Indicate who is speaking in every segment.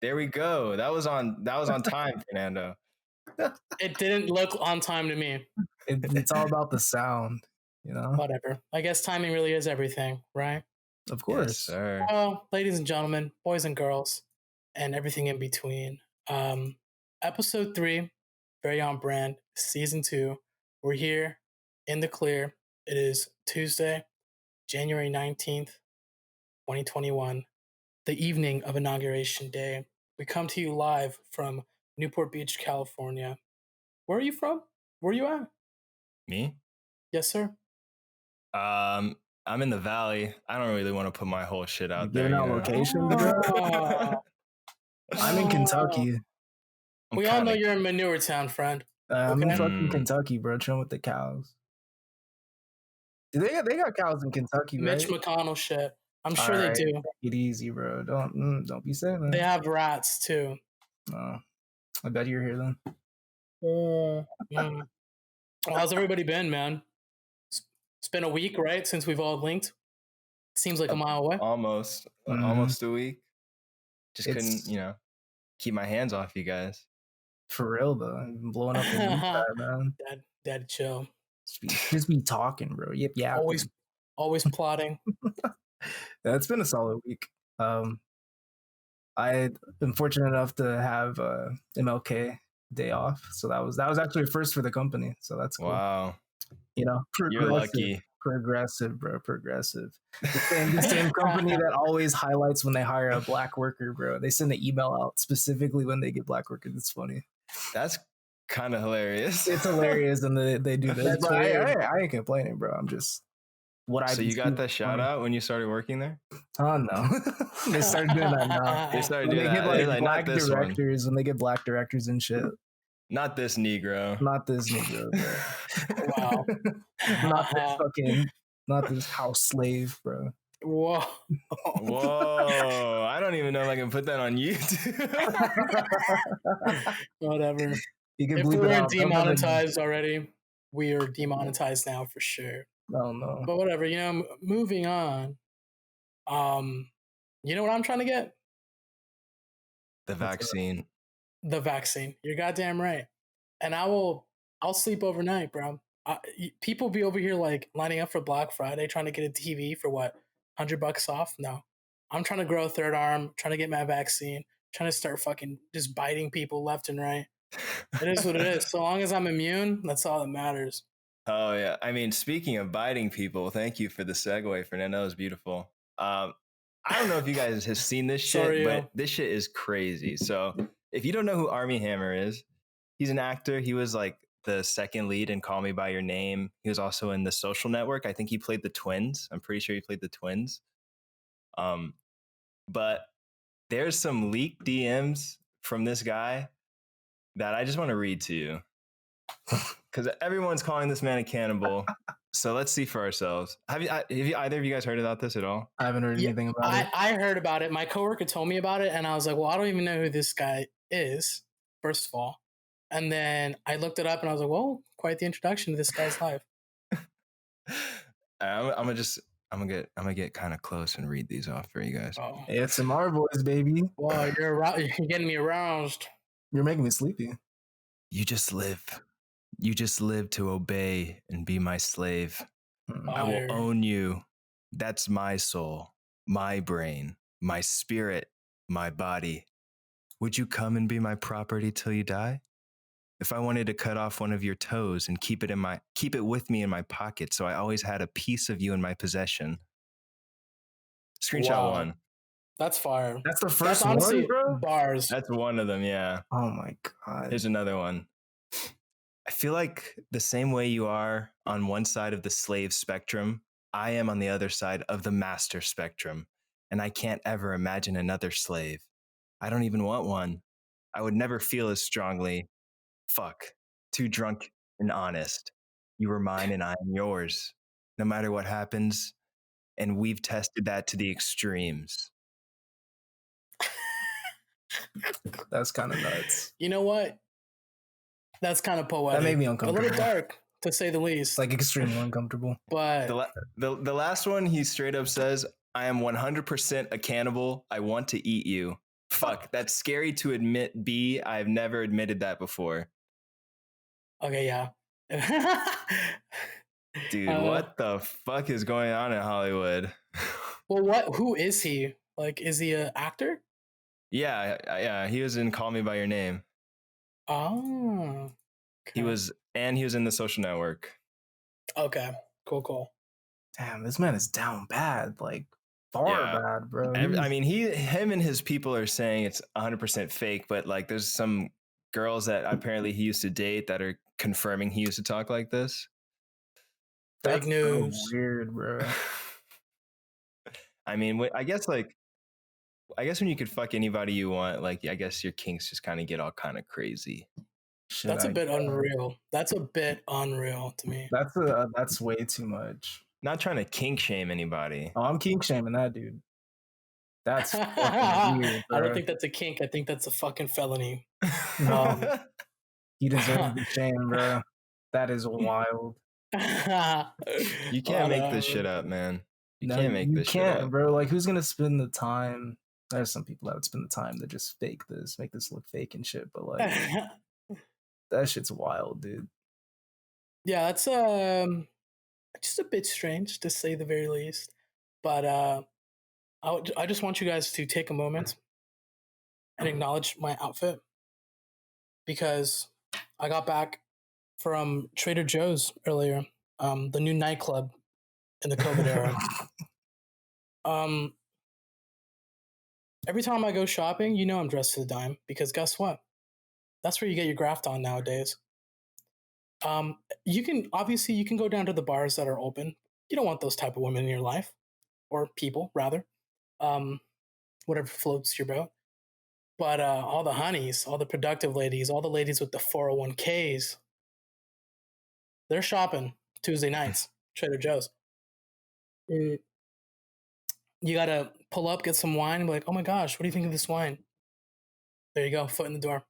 Speaker 1: There we go. That was on time, Fernando.
Speaker 2: It didn't look on time to me.
Speaker 3: It's all about the sound, you know?
Speaker 2: Whatever. I guess timing really is everything, right?
Speaker 3: Of course.
Speaker 1: Yes, sir.
Speaker 2: Well, ladies and gentlemen, boys and girls, and everything in between. Episode 3, very on brand, season 2. We're here in the clear. It is Tuesday, January 19th, 2021, the evening of Inauguration Day. We come to you live from Newport Beach, California. Where are you from? Where are you at?
Speaker 1: Me?
Speaker 2: Yes, sir.
Speaker 1: I'm in the Valley. I don't really want to put my whole shit out there.
Speaker 3: Giving out location, bro. I'm in Kentucky.
Speaker 2: We all know you're in Manure Town, friend.
Speaker 3: I'm in fucking Kentucky, bro. Chilling with the cows. They got cows in Kentucky, right?
Speaker 2: Mitch McConnell shit. I'm sure they do.
Speaker 3: Take it easy, bro. Don't be saying that.
Speaker 2: They have rats too.
Speaker 3: Oh, I bet you're here then.
Speaker 2: Well, how's everybody been, man? It's been a week, right, since we've all linked. Seems like a mile away.
Speaker 1: Almost a week. Just couldn't, keep my hands off you guys.
Speaker 3: For real though, I'm blowing up the inside, man.
Speaker 2: Dad, chill.
Speaker 3: Just be talking, bro. Yep, yeah.
Speaker 2: Always plotting.
Speaker 3: It's been a solid week. I've been fortunate enough to have MLK day off, so that was actually a first for the company. So that's cool.
Speaker 1: Wow.
Speaker 3: You're lucky. Progressive, bro. Progressive. The same company that always highlights when they hire a black worker, bro. They send an email out specifically when they get black workers. It's funny.
Speaker 1: That's kind of hilarious.
Speaker 3: It's hilarious, and they do this. But I ain't complaining, bro. I'm just
Speaker 1: So you got that shout out when you started working there?
Speaker 3: Oh no, they started doing that now.
Speaker 1: They started doing that.
Speaker 3: They get like black directors when they get black directors and shit.
Speaker 1: Not this Negro.
Speaker 3: Not this Negro, bro.
Speaker 2: Wow.
Speaker 3: Not this house slave, bro.
Speaker 2: Whoa.
Speaker 1: I don't even know if I can put that on YouTube.
Speaker 2: Whatever. If we weren't demonetized already, we are demonetized now for sure.
Speaker 3: Oh no.
Speaker 2: But whatever, moving on. You know what I'm trying to get?
Speaker 1: The vaccine.
Speaker 2: The vaccine. You're goddamn right. And I'll sleep overnight, bro. People be over here like lining up for Black Friday, trying to get a TV for what, $100 off? No, I'm trying to grow a third arm, trying to get my vaccine, trying to start fucking just biting people left and right. It is what it is. So long as I'm immune, that's all that matters.
Speaker 1: Oh yeah. I mean, speaking of biting people, thank you for the segue, Fernando. That was beautiful. I don't know if you guys have seen this shit, but this shit is crazy. So if you don't know who Armie Hammer is, he's an actor. He was like the second lead in Call Me By Your Name. He was also in The Social Network. I think he played the twins. I'm pretty sure he played the twins. But there's some leaked DMs from this guy that I just want to read to you. Because everyone's calling this man a cannibal. So let's see for ourselves. Have either of you guys heard about this at all?
Speaker 3: I haven't heard anything about it.
Speaker 2: I heard about it. My coworker told me about it, and I was like, well, I don't even know who this guy is, first of all. And then I looked it up, and I was like, well, quite the introduction to this guy's life.
Speaker 1: I'm gonna get kind of close and read these off for you guys.
Speaker 3: Oh. ASMR voice, baby.
Speaker 2: Wow, you're getting me aroused.
Speaker 3: You're making me sleepy.
Speaker 1: You just live to obey and be my slave. I will own you. That's my soul, my brain, my spirit, my body. Would you come and be my property till you die? If I wanted to cut off one of your toes and keep it with me in my pocket, so I always had a piece of you in my possession. Screenshot 1.
Speaker 2: That's fire.
Speaker 3: That's the first one, bro?
Speaker 2: Bars.
Speaker 1: That's one of them, yeah.
Speaker 3: Oh my God.
Speaker 1: Here's another one. I feel like the same way you are on one side of the slave spectrum, I am on the other side of the master spectrum, and I can't ever imagine another slave. I don't even want one. I would never feel as strongly. Fuck. Too drunk and honest. You were mine and I am yours. No matter what happens. And we've tested that to the extremes.
Speaker 3: That's kind of nuts.
Speaker 2: You know what? That's kind of poetic.
Speaker 3: That made me uncomfortable.
Speaker 2: A little dark, to say the least.
Speaker 3: Like extremely uncomfortable.
Speaker 2: But
Speaker 1: the last one, he straight up says, I am 100% a cannibal. I want to eat you. Fuck, that's scary to admit. B, I've never admitted that before.
Speaker 2: Okay, yeah.
Speaker 1: Dude, what the fuck is going on in Hollywood?
Speaker 2: Well, who is he? Like, is he an actor?
Speaker 1: Yeah, he was in Call Me by Your Name.
Speaker 2: Oh, okay.
Speaker 1: He was in The Social Network.
Speaker 2: Okay, cool.
Speaker 3: Damn, this man is down bad, like far bad, bro.
Speaker 1: I mean, him and his people are saying it's 100% fake, but like, there's some girls that apparently he used to date that are confirming he used to talk like this.
Speaker 2: Fake news.
Speaker 3: So weird, bro.
Speaker 1: I mean, I guess when you could fuck anybody you want, like, I guess your kinks just kind of get all kind of crazy.
Speaker 2: That's a bit unreal. That's a bit unreal to me.
Speaker 3: That's way too much.
Speaker 1: Not trying to kink shame anybody.
Speaker 3: Oh, I'm kink shaming that dude. That's fucking weird, bro.
Speaker 2: I don't think that's a kink. I think that's a fucking felony.
Speaker 3: He deserves the shame, bro. That is wild.
Speaker 1: You can't make this shit up, man. You can't make this shit up,
Speaker 3: bro. Like, who's gonna spend the time? There's some people that would spend the time to just fake this, make this look fake and shit. But like, that shit's wild, dude.
Speaker 2: Yeah, that's just a bit strange to say the very least. But I just want you guys to take a moment and acknowledge my outfit, because I got back from Trader Joe's earlier, the new nightclub in the COVID era. Every time I go shopping, you know I'm dressed to the dime, because guess what? That's where you get your graft on nowadays. You can go down to the bars that are open. You don't want those type of women in your life, or people rather. Whatever floats your boat. But all the honeys, all the productive ladies, all the ladies with the 401ks, they're shopping Tuesday nights, Trader Joe's. You gotta pull up, get some wine, and be like, oh my gosh, what do you think of this wine? There you go, foot in the door.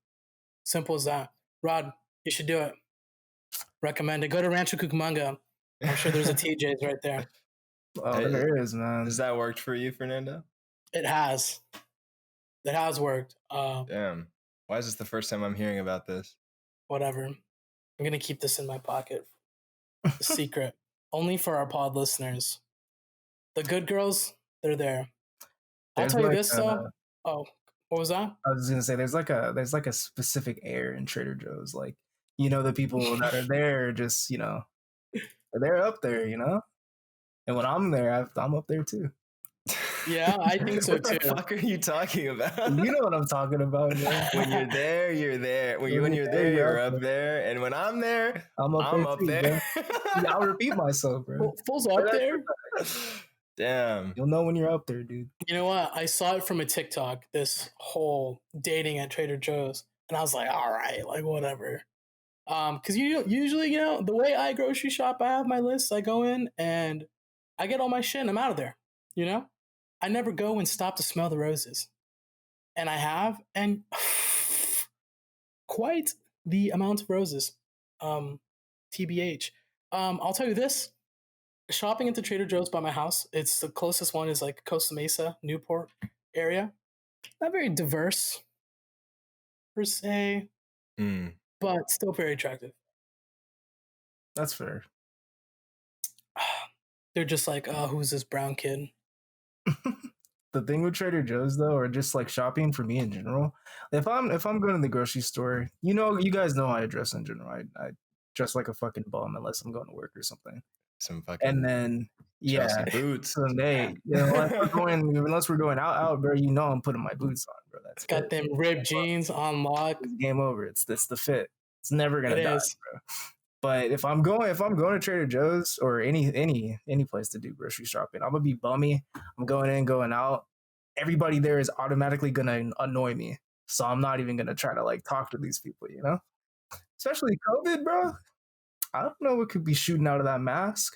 Speaker 2: Simple as that. Rod, you should do it. Recommend it. Go to Rancho Cucamonga. I'm sure there's a TJ's right there.
Speaker 3: Oh, there is, man.
Speaker 1: Has that worked for you, Fernando?
Speaker 2: It has. It has worked.
Speaker 1: Damn. Why is this the first time I'm hearing about this?
Speaker 2: Whatever. I'm going to keep this in my pocket. Secret. Only for our pod listeners. The good girls, they're there. I'll tell you this, though. Oh, what was that?
Speaker 3: I was just going to say, there's like a specific air in Trader Joe's. Like, you know, the people that are there just, you know, they're up there, you know? And when I'm there, I'm up there too.
Speaker 2: Yeah, I think so too.
Speaker 1: What the fuck are you talking about?
Speaker 3: You know what I'm talking about, man.
Speaker 1: When you're there, you're there. When you're there, you're up there. And when I'm there, I'm up there.
Speaker 3: Yeah, I'll repeat myself, bro.
Speaker 2: Fool's up there?
Speaker 1: Damn.
Speaker 3: You'll know when you're up there, dude.
Speaker 2: You know what? I saw it from a TikTok, this whole dating at Trader Joe's. And I was like, all right, like whatever. Because usually, you know, the way I grocery shop, I have my list. I go in and I get all my shit and I'm out of there, you know? I never go and stop to smell the roses. And I have, and quite the amount of roses. TBH. I'll tell you this. Shopping at the Trader Joe's by my house, it's the closest one is like Costa Mesa, Newport area. Not very diverse, per se, but still very attractive.
Speaker 3: That's fair.
Speaker 2: They're just like, oh, who's this brown kid?
Speaker 3: The thing with Trader Joe's though, or just like shopping for me in general, if I'm going to the grocery store, you know, you guys know how I dress in general. I dress like a fucking bum unless I'm going to work or something.
Speaker 1: Some fucking
Speaker 3: and then
Speaker 1: boots.
Speaker 3: Someday, you know, unless we're going out, bro. You know, I'm putting my boots on, bro. That's
Speaker 2: got them ripped jeans on lock.
Speaker 3: Game over. It's the fit. It's never gonna die, bro. But if I'm going to Trader Joe's or any place to do grocery shopping, I'm gonna be bummy. I'm going in, going out. Everybody there is automatically gonna annoy me, so I'm not even gonna try to like talk to these people, you know. Especially COVID, bro. I don't know what could be shooting out of that mask.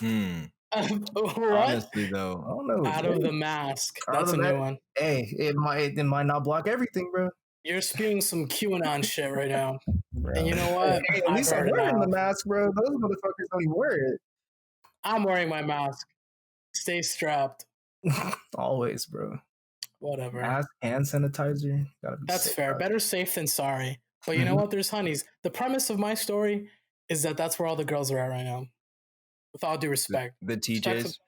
Speaker 2: What?
Speaker 1: Honestly, though,
Speaker 3: I don't know.
Speaker 2: Out of the mask. That's a new one.
Speaker 3: Hey, it might not block everything, bro.
Speaker 2: You're spewing some QAnon shit right now.
Speaker 3: Bro.
Speaker 2: And you know what?
Speaker 3: Hey, at least I'm wearing the mask, bro. Those motherfuckers don't even wear it.
Speaker 2: I'm wearing my mask. Stay strapped.
Speaker 3: Always, bro.
Speaker 2: Whatever.
Speaker 3: Mask and sanitizer. Gotta be
Speaker 2: That's
Speaker 3: safe,
Speaker 2: fair.
Speaker 3: guys.
Speaker 2: Better safe than sorry. But you know what? There's honeys. The premise of my story is that that's where all the girls are at right now. With all due respect.
Speaker 1: The TJs?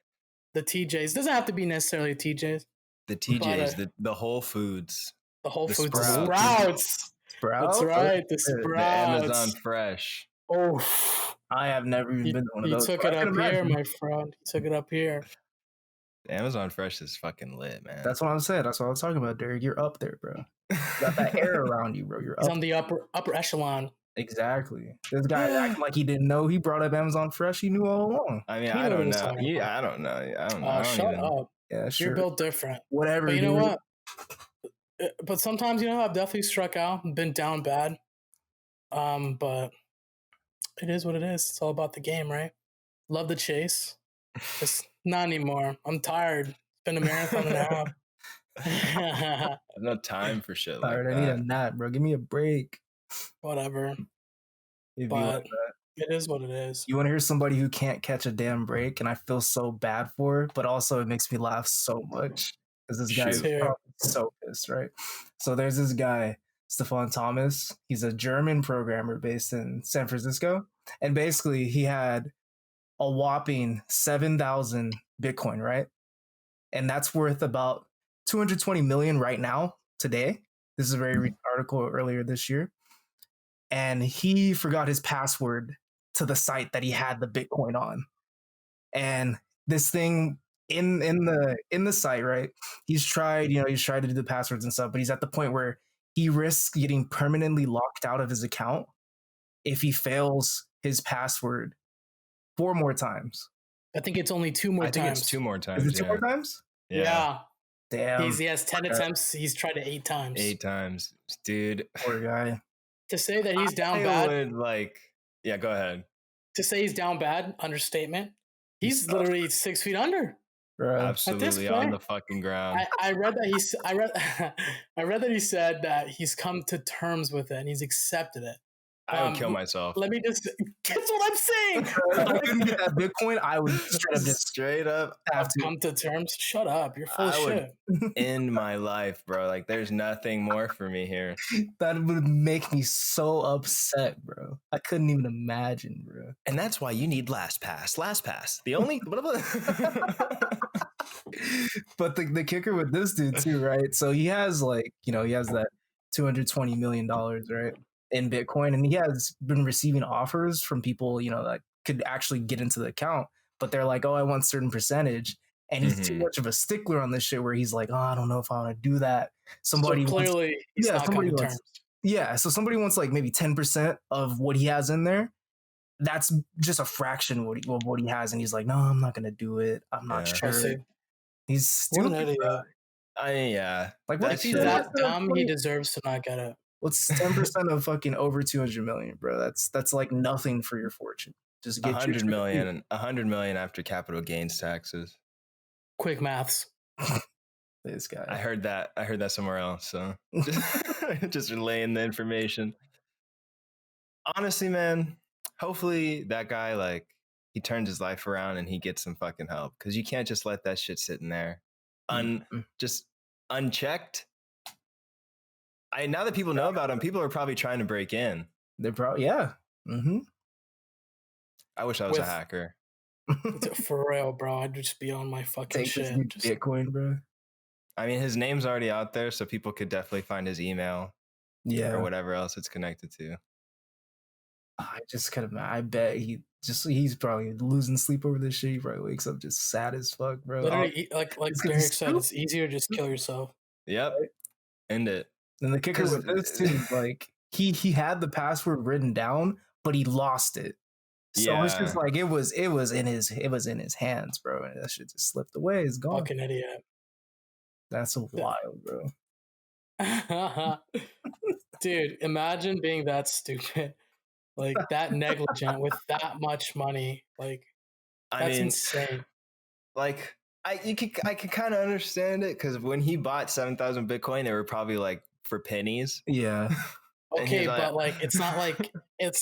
Speaker 2: The TJs. Doesn't have to be necessarily TJs.
Speaker 1: The TJs, the Whole Foods.
Speaker 2: The Whole Foods.
Speaker 1: Sprouts.
Speaker 2: Sprouts.
Speaker 3: Sprouts?
Speaker 2: That's right. The
Speaker 1: The
Speaker 2: Sprouts.
Speaker 1: Amazon Fresh.
Speaker 2: Oh.
Speaker 3: I have never even been to one of those.
Speaker 2: You took it up here, my friend. You took it up here.
Speaker 1: Amazon Fresh is fucking lit, man.
Speaker 3: That's what I'm saying. That's what I was talking about, Derek. You're up there, bro. You got that air around you, bro. You're
Speaker 2: He's
Speaker 3: up.
Speaker 2: on the upper echelon.
Speaker 3: Exactly. This guy acting like he didn't know. He brought up Amazon Fresh. He knew all along.
Speaker 1: I mean, I don't know. I don't know. I don't know.
Speaker 2: Shut up.
Speaker 3: Yeah, sure.
Speaker 2: You're built different.
Speaker 3: Whatever.
Speaker 2: But you know what? But sometimes, I've definitely struck out, been down bad. But it is what it is. It's all about the game, right? Love the chase. Just not anymore. I'm tired. It's been a marathon and a half.
Speaker 1: I have no time for shit like that.
Speaker 3: I need a nap, bro. Give me a break.
Speaker 2: Whatever. But it is what it is.
Speaker 3: You want to hear somebody who can't catch a damn break, and I feel so bad for, but also it makes me laugh so much because this guy is probably so pissed, right? So there's this guy, Stefan Thomas. He's a German programmer based in San Francisco, and basically he had a whopping 7,000 Bitcoin, right? And that's worth about 220 million right now, today. This is a very recent article earlier this year. And he forgot his password to the site that he had the Bitcoin on. And this thing in the site, right? He's tried to do the passwords and stuff, but he's at the point where he risks getting permanently locked out of his account if he fails his password 4 more times.
Speaker 2: I think it's only 2 more times. I think
Speaker 1: it's 2 more times.
Speaker 3: Is it 2 more times?
Speaker 2: Yeah.
Speaker 3: Damn.
Speaker 2: He has 10 attempts. He's tried it 8 times.
Speaker 1: 8 times. Dude.
Speaker 3: Poor guy.
Speaker 2: To say that he's down bad.
Speaker 1: Yeah, go ahead.
Speaker 2: To say he's down bad, understatement. He's literally 6 feet under.
Speaker 1: Bro. Absolutely on the fucking ground.
Speaker 2: I read that I read that he said that he's come to terms with it and he's accepted it.
Speaker 1: I would kill myself.
Speaker 2: Let me just. That's what I'm saying.
Speaker 3: If I couldn't get that Bitcoin, I would
Speaker 1: straight up
Speaker 2: have to come to terms. Shut up. You're full of shit.
Speaker 1: End my life, bro. Like, there's nothing more for me here.
Speaker 3: That would make me so upset, bro. I couldn't even imagine, bro.
Speaker 1: And that's why you need LastPass. LastPass. The only.
Speaker 3: But the kicker with this dude too, right? So he has he has that $220 million, right? In Bitcoin, and he has been receiving offers from people, that could actually get into the account, but they're like, oh, I want a certain percentage, and he's too much of a stickler on this shit where he's like, oh, I don't know if I want to do that. Somebody
Speaker 2: so clearly
Speaker 3: so somebody wants like maybe 10% of what he has in there. That's just a fraction of what he has, and he's like, no, I'm not gonna do it. I'm not sure. He's stupid.
Speaker 1: Yeah.
Speaker 3: Like,
Speaker 2: if he's that dumb, he deserves to not get it.
Speaker 3: What's 10% of fucking over 200 million, bro? That's like nothing for your fortune. Just get
Speaker 1: 100 million, 100 million after capital gains taxes.
Speaker 2: Quick maths.
Speaker 3: This guy.
Speaker 1: I heard that somewhere else. So just relaying the information. Honestly, man, hopefully that guy, he turns his life around and he gets some fucking help, because you can't just let that shit sit in there just unchecked. Now that people know about him, people are probably trying to break in.
Speaker 3: They're probably, yeah. Mm-hmm.
Speaker 1: I wish I was a hacker.
Speaker 2: For real, bro. I'd just be on my fucking shit.
Speaker 3: Bitcoin, bro.
Speaker 1: I mean, his name's already out there, so people could definitely find his email.
Speaker 3: Yeah.
Speaker 1: Or whatever else it's connected to.
Speaker 3: I just I bet he's probably losing sleep over this shit. He probably wakes up just sad as fuck, bro.
Speaker 2: Literally, like Derek said, it's easier to just kill yourself.
Speaker 1: Yep. End it.
Speaker 3: And the kicker with this too, he had the password written down, but he lost it. So it's just like it was in his hands, bro. And that shit just slipped away. It's gone.
Speaker 2: Fucking idiot.
Speaker 3: That's wild, bro.
Speaker 2: Dude, imagine being that stupid, that negligent with that much money. That's insane.
Speaker 1: I could kind of understand it, because when he bought 7,000 Bitcoin, they were probably for pennies.
Speaker 3: Yeah.
Speaker 2: Okay, but it's not like it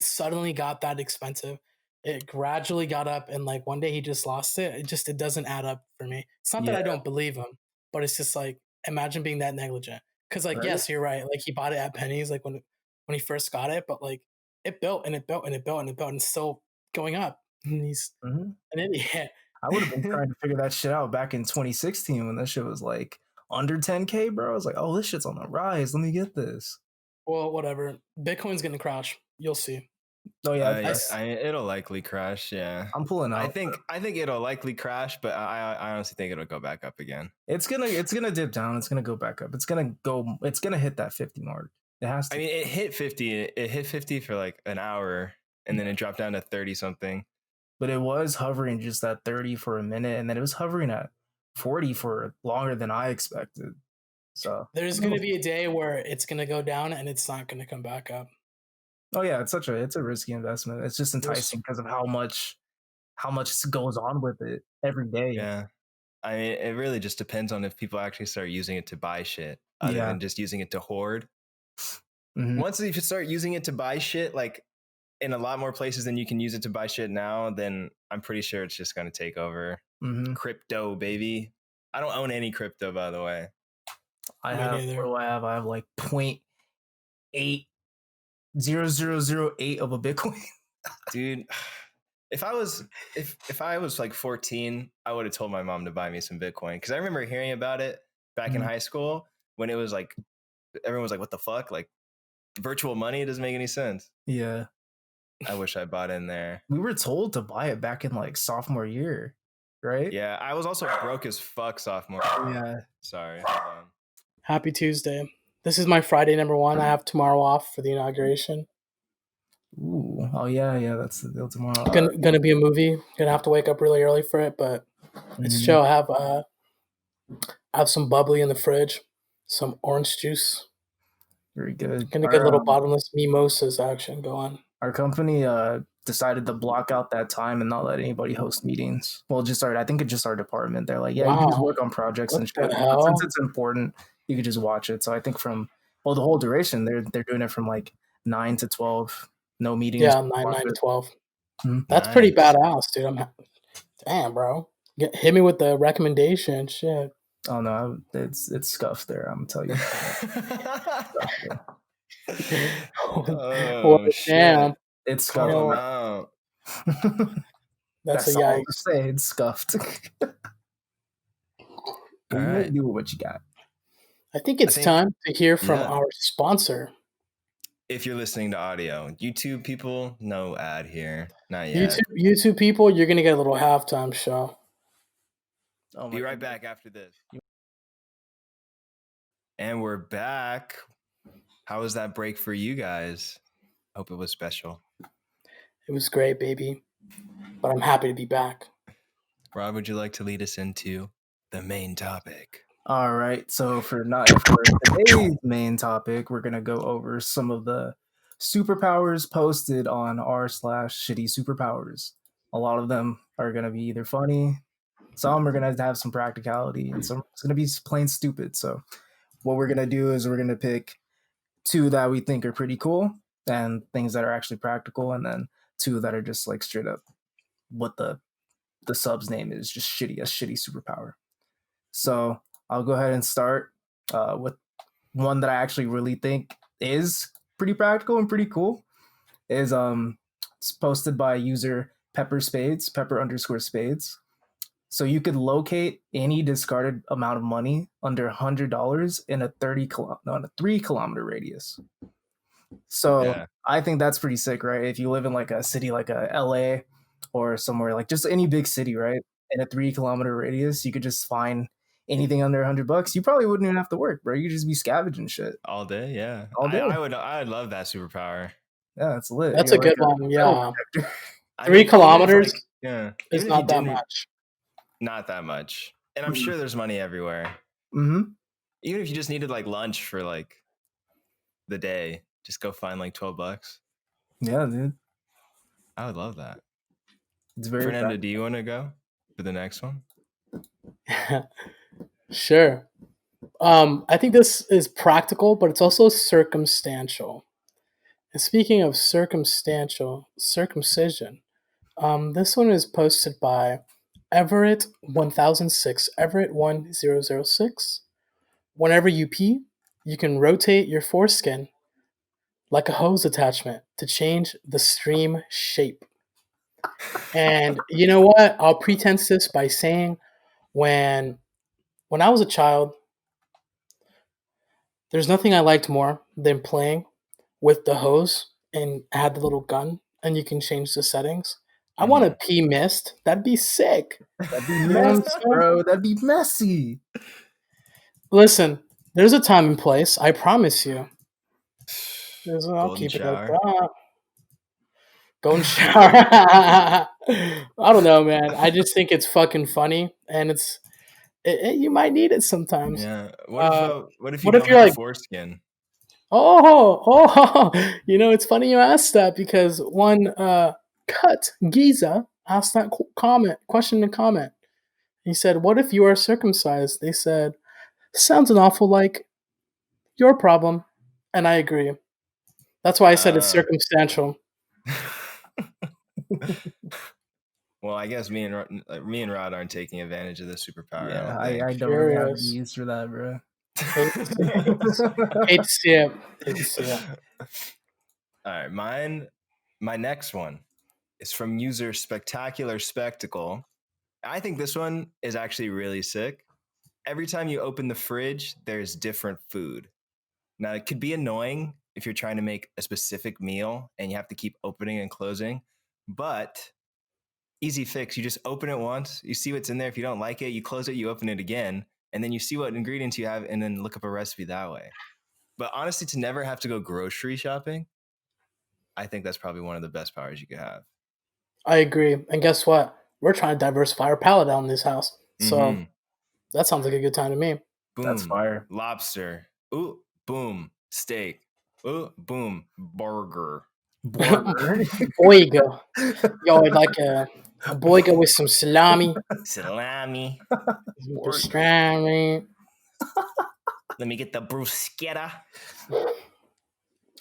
Speaker 2: suddenly got that expensive. It gradually got up, and one day he just lost it. It doesn't add up for me. It's not that I don't believe him. but it's just like, imagine being that negligent. Because like,
Speaker 3: Right?
Speaker 2: yes, you're right. Like he bought it at pennies, like when he first got it, but like it built and it built and it built and it built and it's still going up. And he's
Speaker 3: Mhm.
Speaker 2: an idiot.
Speaker 3: I would have been trying to figure that shit out back in 2016 when that shit was like under 10K, bro. I was like, oh, this shit's on the rise. Let me get this.
Speaker 2: Well, whatever. Bitcoin's gonna crash. You'll see.
Speaker 3: Oh yeah,
Speaker 1: it'll likely crash. Yeah,
Speaker 3: I'm pulling out.
Speaker 1: I think it'll likely crash, but I honestly think it'll go back up again.
Speaker 3: It's gonna dip down. It's gonna go back up. It's gonna hit that 50 mark. It has to.
Speaker 1: I mean, it hit 50. It hit 50 for like an hour, and then it dropped down to 30 something.
Speaker 3: But it was hovering just at 30 for a minute, and then it was hovering at 40 for longer than I expected. So
Speaker 2: there's gonna be a day where it's gonna go down and it's not gonna come back up.
Speaker 3: Oh yeah, it's a risky investment. It's just enticing because of how much goes on with it every day.
Speaker 1: Yeah. I mean, it really just depends on if people actually start using it to buy shit other than just using it to hoard. Mm-hmm. Once you start using it to buy shit, like in a lot more places than you can use it to buy shit now, then I'm pretty sure it's just going to take over. Mm-hmm. Crypto, baby. I don't own any crypto, by the way.
Speaker 3: I have like 0.80008 of a Bitcoin.
Speaker 1: Dude, if I was like 14, I would have told my mom to buy me some Bitcoin, because I remember hearing about it back in high school when it was like everyone was like, what the fuck? Like virtual money doesn't make any sense.
Speaker 3: Yeah.
Speaker 1: I wish I bought in there.
Speaker 3: We were told to buy it back in like sophomore year, right?
Speaker 1: Yeah, I was also broke as fuck sophomore year.
Speaker 3: Yeah.
Speaker 1: Sorry. Hold on.
Speaker 2: Happy Tuesday. This is my Friday number 1. I have tomorrow off for the inauguration.
Speaker 3: Ooh. Oh yeah, that's the deal tomorrow.
Speaker 2: Gonna be a movie. Gonna have to wake up really early for it, but it's chill. I have some bubbly in the fridge, some orange juice.
Speaker 3: Very good.
Speaker 2: Gonna get a little bottomless mimosas action going.
Speaker 3: Our company decided to block out that time and not let anybody host meetings. Well, I think it just our department. They're like, yeah, you can just work on projects and shit. Since it's important, you could just watch it. So I think the whole duration, they're doing it from like 9 to 12. No meetings.
Speaker 2: Yeah, 9 to 12. Mm-hmm. That's pretty badass, dude. Damn, bro. Hit me with the recommendation. Shit.
Speaker 3: Oh no, it's scuffed there. I'm gonna tell you.
Speaker 2: Well, damn.
Speaker 3: It's scuffed.
Speaker 2: That's a yikes.
Speaker 3: To say. It's scuffed. All right. Do what you got.
Speaker 2: I think it's time to hear from our sponsor.
Speaker 1: If you're listening to audio, YouTube people, no ad here. Not yet.
Speaker 2: YouTube people, you're going to get a little halftime show.
Speaker 1: Be right back after this. And we're back. How was that break for you guys? Hope it was special.
Speaker 2: It was great, baby. But I'm happy to be back.
Speaker 1: Rob, would you like to lead us into the main topic?
Speaker 3: All right. So for today's main topic, we're going to go over some of the superpowers posted on r/shittysuperpowers. A lot of them are going to be either funny, some are going to have some practicality, and some it's going to be plain stupid. So what we're going to do is we're going to pick 2 that we think are pretty cool and things that are actually practical, and then 2 that are just like straight up what the sub's name is, just a shitty superpower. So I'll go ahead and start with one that I actually really think is pretty practical and pretty cool. It's posted by user Pepper_Spades. So you could locate any discarded amount of money under $100 in a 3-kilometer radius. So I think that's pretty sick, right? If you live in like a city like a LA or somewhere like just any big city, right? In a 3-kilometer radius, you could just find anything under $100. You probably wouldn't even have to work, bro. You could just be scavenging shit
Speaker 1: all day. Yeah,
Speaker 3: all day.
Speaker 1: I would love that superpower.
Speaker 3: Yeah, that's lit.
Speaker 2: That's a good one. Yeah, 3 kilometers. It's not that much.
Speaker 1: Not that much, and I'm sure there's money everywhere.
Speaker 3: Mm-hmm.
Speaker 1: Even if you just needed like lunch for like the day, just go find like $12.
Speaker 3: Yeah, dude.
Speaker 1: I would love that.
Speaker 3: It's very
Speaker 1: Fernando, do you want to go for the next one?
Speaker 2: Sure. I think this is practical, but it's also circumstantial. And speaking of circumcision, this one is posted by Everett 1006, Everett 1006. Whenever you pee, you can rotate your foreskin like a hose attachment to change the stream shape. And you know what? I'll pretense this by saying when I was a child, there's nothing I liked more than playing with the hose and add the little gun and you can change the settings. I want a pee mist. That'd be sick.
Speaker 3: That'd be messy, bro. That'd be messy.
Speaker 2: Listen, there's a time and place. I promise you. I'll keep it like that. Golden shower. I don't know, man. I just think it's fucking funny, and you might need it sometimes.
Speaker 1: Yeah. What if you don't have foreskin?
Speaker 2: Oh, it's funny you asked that because one Cut Giza asked that question in comment. He said, "What if you are circumcised?" They said, "Sounds an awful like your problem," and I agree. That's why I said it's circumstantial.
Speaker 1: Well, I guess me and Rod aren't taking advantage of this superpower.
Speaker 3: Yeah, I don't really have the use for that, bro.
Speaker 2: Hate to see it.
Speaker 1: All right, my next one is from user Spectacular Spectacle. I think this one is actually really sick. Every time you open the fridge, there's different food. Now, it could be annoying if you're trying to make a specific meal and you have to keep opening and closing, but easy fix. You just open it once, you see what's in there. If you don't like it, you close it, you open it again, and then you see what ingredients you have and then look up a recipe that way. But honestly, to never have to go grocery shopping, I think that's probably one of the best powers you could have.
Speaker 2: I agree. And guess what? We're trying to diversify our palate out in this house. So that sounds like a good time to me.
Speaker 1: Boom.
Speaker 3: That's fire.
Speaker 1: Lobster. Ooh, boom. Steak. Ooh, boom. Burger.
Speaker 2: Boiga. Yo, I'd like a boiga with some salami.
Speaker 1: Salami.
Speaker 2: Pastrami.
Speaker 1: Let me get the bruschetta.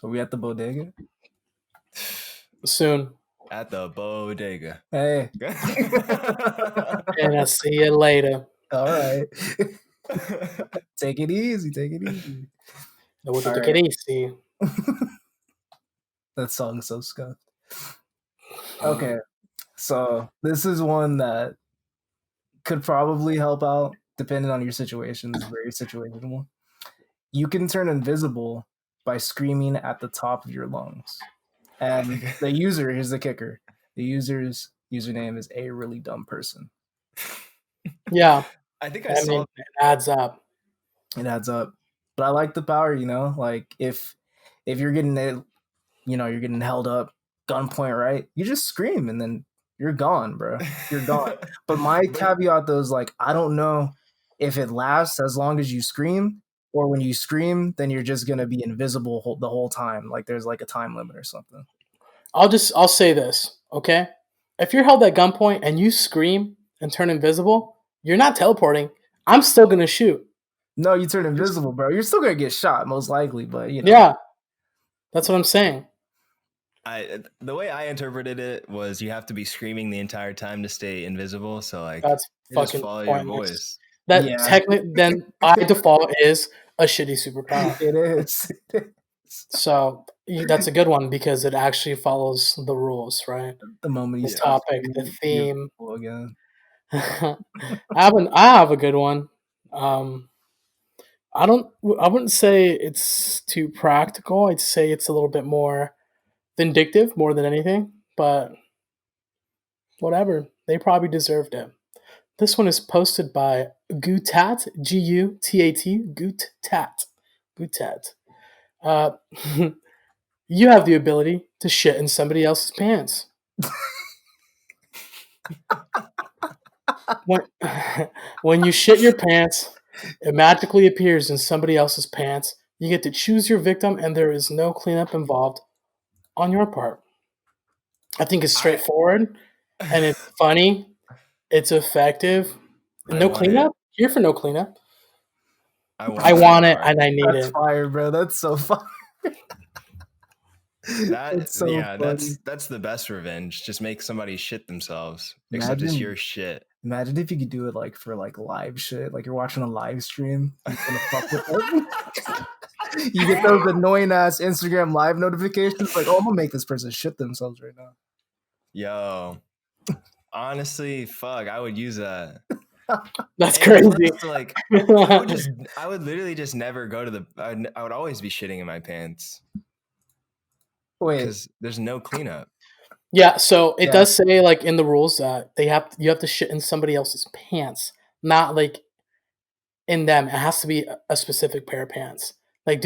Speaker 3: Are we at the bodega?
Speaker 2: Soon.
Speaker 1: At the bodega.
Speaker 3: Hey.
Speaker 2: And I'll see you later.
Speaker 3: All right. Take it easy.
Speaker 2: We'll take it easy.
Speaker 3: That song's so scuffed. Okay. So this is one that could probably help out depending on your situation. It's very situational. You can turn invisible by screaming at the top of your lungs. And the user, here's the kicker. The user's username is a really dumb person.
Speaker 2: Yeah.
Speaker 1: I think I saw
Speaker 2: it adds up.
Speaker 3: It adds up. But I like the power, like if you're getting you're getting held up, gunpoint, right? You just scream and then you're gone, bro. You're gone. But my caveat though is like, I don't know if it lasts as long as you scream, or when you scream, then you're just gonna be invisible the whole time. Like there's like a time limit or something.
Speaker 2: I'll say this, okay? If you're held at gunpoint and you scream and turn invisible, you're not teleporting. I'm still gonna shoot.
Speaker 3: No, you turn invisible, bro. You're still gonna get shot, most likely, but
Speaker 2: Yeah. That's what I'm saying.
Speaker 1: The way I interpreted it was you have to be screaming the entire time to stay invisible. So like
Speaker 2: that's fucking
Speaker 1: just follow your voice.
Speaker 2: That technically then by default is a shitty superpower.
Speaker 3: It is.
Speaker 2: So that's a good one because it actually follows the rules, right?
Speaker 3: The moment
Speaker 2: the topic, the theme.
Speaker 3: Again.
Speaker 2: I have a good one. I wouldn't say it's too practical. I'd say it's a little bit more vindictive more than anything, but whatever. They probably deserved it. This one is posted by Gutat, Gutat, Gutat. You have the ability to shit in somebody else's pants. When you shit your pants, it magically appears in somebody else's pants. You get to choose your victim, and there is no cleanup involved on your part. I think it's straightforward, and it's funny. It's effective. No cleanup? Here for no cleanup. I want it, and I need it.
Speaker 3: That's fire, bro. That's so fire.
Speaker 1: That's so funny. That's the best revenge. Just make somebody shit themselves. Except it's your shit.
Speaker 3: Imagine if you could do it like for like live shit, like you're watching a live stream. You fuck with them. You get those annoying ass Instagram live notifications, like, oh, I'm gonna make this person shit themselves right now.
Speaker 1: Yo, honestly, fuck, I would use that.
Speaker 2: That's crazy.
Speaker 1: Like, I would literally just never go to the. I would always be shitting in my pants.
Speaker 3: Wait,
Speaker 1: because there's no cleanup.
Speaker 2: Yeah, so it does say like in the rules that you have to shit in somebody else's pants, not like in them. It has to be a specific pair of pants. Like,